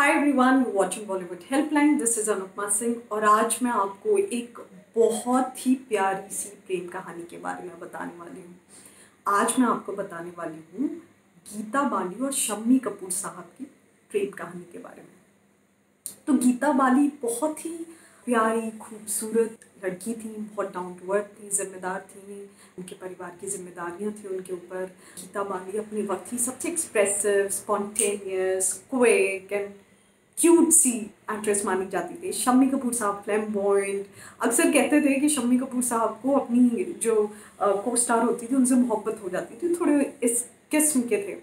Hi everyone watching Bollywood helpline, this is Anupama Singh और आज मैं आपको एक बहुत ही प्यारी सी प्रेम कहानी के बारे में बताने वाली हूँ। आज मैं आपको बताने वाली हूँ गीता बाली और शम्मी कपूर साहब की प्रेम कहानी के बारे में। तो गीता बाली बहुत ही प्यारी खूबसूरत लड़की थी, बहुत डाउन टू अर्थ थी, जिम्मेदार थी, उनके परिवार की जिम्मेदारियां थी उनके ऊपर। गीता बाली अपने वक्त की सबसे expressive, spontaneous, quick and cute सी एक्ट्रेस मानी जाती थी। शम्मी कपूर साहब फ्लैम्बॉयंट, अक्सर कहते थे कि शम्मी कपूर साहब को अपनी जो को स्टार होती थी उनसे मोहब्बत हो जाती थी, थोड़े इस किस्म के थे।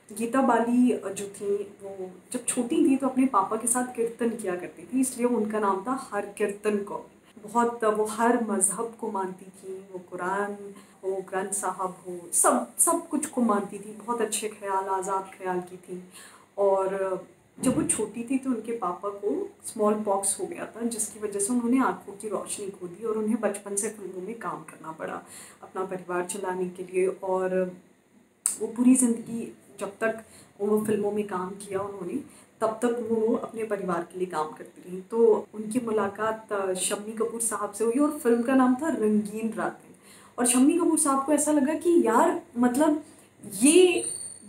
गीता बाली जो थी वो जब छोटी थी तो अपने पापा के साथ कीर्तन किया करती थी, इसलिए उनका नाम था हर कीर्तन कौर। बहुत वो हर मज़हब को मानती थी, वो कुरान हो, ग्रंथ साहब हो, सब कुछ को मानती थी। बहुत अच्छे ख्याल, आज़ाद ख्याल की थी। और जब वो छोटी थी तो उनके पापा को स्मॉल पॉक्स हो गया था, जिसकी वजह से उन्होंने आंखों की रोशनी खो दी और उन्हें बचपन से फिल्मों में काम करना पड़ा अपना परिवार चलाने के लिए। और वो पूरी ज़िंदगी जब तक वो फिल्मों में काम किया उन्होंने, तब तक वो अपने परिवार के लिए काम करती रही। तो उनकी मुलाकात शम्मी कपूर साहब से हुई और फिल्म का नाम था रंगीन रातें। और शम्मी कपूर साहब को ऐसा लगा कि यार मतलब ये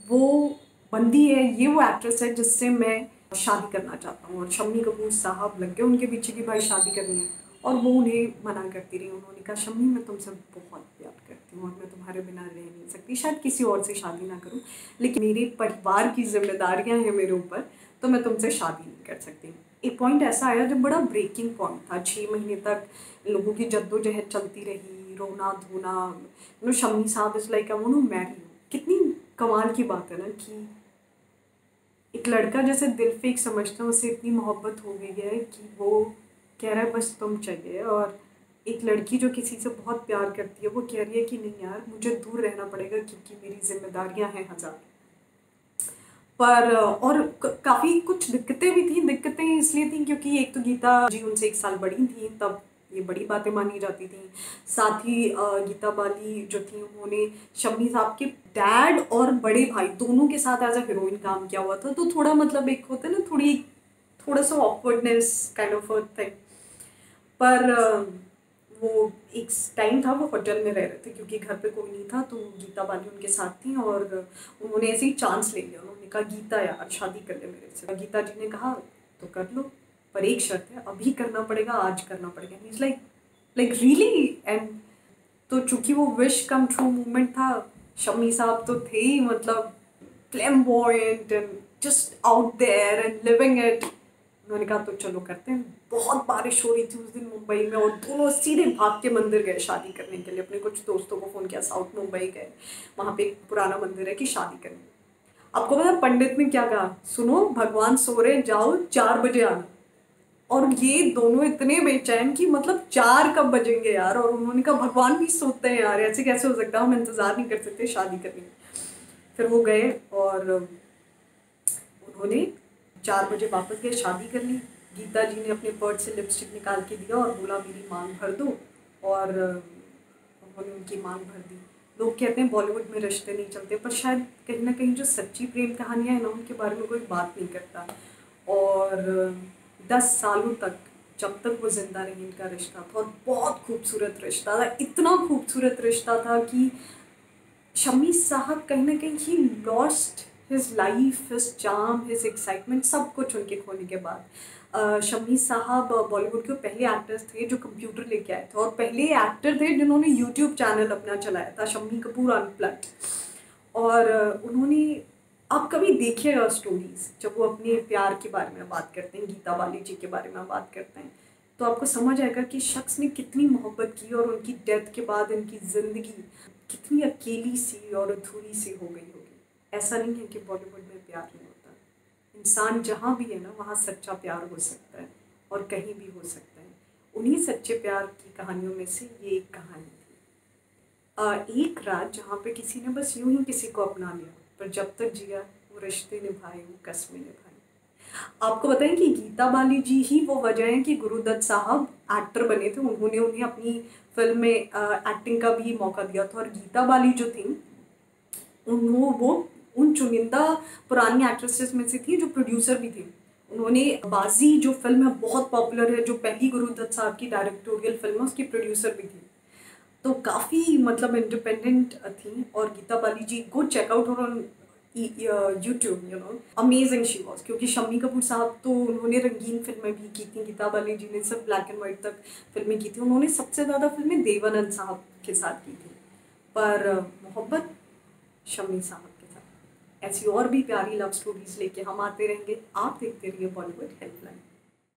वो बंदी है, ये वो एक्ट्रेस है जिससे मैं शादी करना चाहता हूँ। और शम्मी कपूर साहब लग गए उनके पीछे कि भाई शादी करनी है, और वो उन्हें मना करती रही। उन्होंने कहा शम्मी मैं तुमसे बहुत प्यार करती हूँ और मैं तुम्हारे बिना रह नहीं सकती, शायद किसी और से शादी ना करूँ, लेकिन मेरे परिवार की जिम्मेदारियाँ हैं मेरे ऊपर, तो मैं तुमसे शादी नहीं कर सकती। एक पॉइंट ऐसा आया जब बड़ा ब्रेकिंग पॉइंट था। 6 महीने तक लोगों की जद्दोजहद चलती रही, रोना धोना। शम्मी साहब is like I want to marry you. कितनी कमाल की बात है ना कि एक लड़का जैसे दिल फेंक समझता है, उसे इतनी मोहब्बत हो गई है कि वो कह रहा है बस तुम चाहिए। और एक लड़की जो किसी से बहुत प्यार करती है वो कह रही है कि नहीं यार मुझे दूर रहना पड़ेगा क्योंकि मेरी जिम्मेदारियां हैं हजार। पर और काफ़ी कुछ दिक्कतें भी थी। दिक्कतें इसलिए थी क्योंकि एक तो गीता जी उनसे 1 साल बड़ी थी, तब ये बड़ी बातें मानी जाती थी। साथ ही गीता बाली जो थी उन्होंने शम्मी साहब के डैड और बड़े भाई दोनों के साथ एज अ हीरोइन काम किया हुआ था, तो थोड़ा मतलब एक होता है ना, थोड़ा सा ऑकवर्डनेस काइंड ऑफ थिंग। पर वो एक टाइम था वो होटल में रह रहे थे क्योंकि घर पे कोई नहीं था, तो गीता बाली उनके साथ थी और उन्होंने ऐसे ही चांस ले लिया। उन्होंने कहा गीता यार शादी कर ले मेरे से। गीता जी ने कहा तो कर लो, पर एक शर्त है, अभी करना पड़ेगा, आज करना पड़ेगा। Is like really. एंड तो चूंकि वो विश कम ट्रू मूवमेंट था, शम्मी साहब तो थे ही मतलब flamboyant and just out there and living it. उन्होंने कहा तो चलो करते हैं। बहुत बारिश हो रही थी उस दिन मुंबई में और दोनों सीधे भाग के मंदिर गए शादी करने के लिए। अपने कुछ दोस्तों को फ़ोन किया, साउथ मुंबई गए, वहाँ पे एक पुराना मंदिर है कि शादी करनी। आपको पता पंडित ने क्या कहा, सुनो भगवान सो रहे, जाओ 4 बजे आना। और ये दोनों इतने बेचैन कि मतलब 4 कब बजेंगे यार। और उन्होंने कहा भगवान भी सोते हैं यार, ऐसे कैसे हो सकता है, हम इंतज़ार नहीं कर सकते शादी करने में। फिर वो गए और उन्होंने 4 बजे वापस गए, शादी कर ली। गीता जी ने अपने पर्स से लिपस्टिक निकाल के दिया और बोला मेरी मांग भर दो, और उन्होंने उनकी मांग भर दी। लोग कहते हैं बॉलीवुड में रिश्ते नहीं चलते, पर शायद कहीं ना कहीं जो सच्ची प्रेम कहानियाँ हैं ना उनके बारे में कोई बात नहीं करता। और 10 सालों तक, जब तक वो जिंदा रही, इनका रिश्ता था और बहुत खूबसूरत रिश्ता था। इतना खूबसूरत रिश्ता था कि शम्मी साहब कहीं ना कहीं he lost his life, his charm, his excitement, सब कुछ उनके खोने के बाद। शम्मी साहब बॉलीवुड के पहले एक्टर्स थे जो कंप्यूटर लेके आए थे और पहले एक्टर थे जिन्होंने यूट्यूब चैनल अपना चलाया था, शम्मी कपूर अनप्लग्ड। और उन्होंने, आप कभी देखिएगा स्टोरीज जब वो अपने प्यार के बारे में बात करते हैं, गीता बाली जी के बारे में बात करते हैं, तो आपको समझ आएगा कि शख्स ने कितनी मोहब्बत की और उनकी डेथ के बाद इनकी ज़िंदगी कितनी अकेली सी और अधूरी सी हो गई होगी। ऐसा नहीं है कि बॉलीवुड में प्यार नहीं होता। इंसान जहाँ भी है ना वहाँ सच्चा प्यार हो सकता है और कहीं भी हो सकता है। उन्हीं सच्चे प्यार की कहानियों में से ये एक कहानी थी। एक रात जहाँ पे किसी ने बस यूं ही किसी को अपना लिया, पर जब तक जिया वो रिश्ते निभाए, वो कस्में निभाई। आपको बताएं कि गीता बाली जी ही वो वजह है कि गुरुदत्त साहब एक्टर बने थे। उन्होंने उन्हें अपनी फिल्म में एक्टिंग का भी मौका दिया था। और गीता बाली जो थी वो उन चुनिंदा पुरानी एक्ट्रेसेस में से थी जो प्रोड्यूसर भी थी। उन्होंने बाजी जो फिल्म है बहुत पॉपुलर है, जो पहली गुरुदत्त साहब की डायरेक्टोरियल फिल्म है, उसकी प्रोड्यूसर भी थी। तो काफ़ी मतलब इंडिपेंडेंट थी। और गीता बाली जी को चेकआउट और यूट्यूब, अमेजिंग शी वॉज। क्योंकि शम्मी कपूर साहब तो उन्होंने रंगीन फिल्में भी की थी, गीता बाली जी ने सिर्फ ब्लैक एंड वाइट तक फिल्में की थी। उन्होंने सबसे ज़्यादा फिल्में देवानंद साहब के साथ की थी, पर मोहब्बत शम्मी साहब के साथ। ऐसी और भी प्यारी लव स्टोरीज लेके हम आते रहेंगे। आप देखते रहिए बॉलीवुड हेल्पलाइन।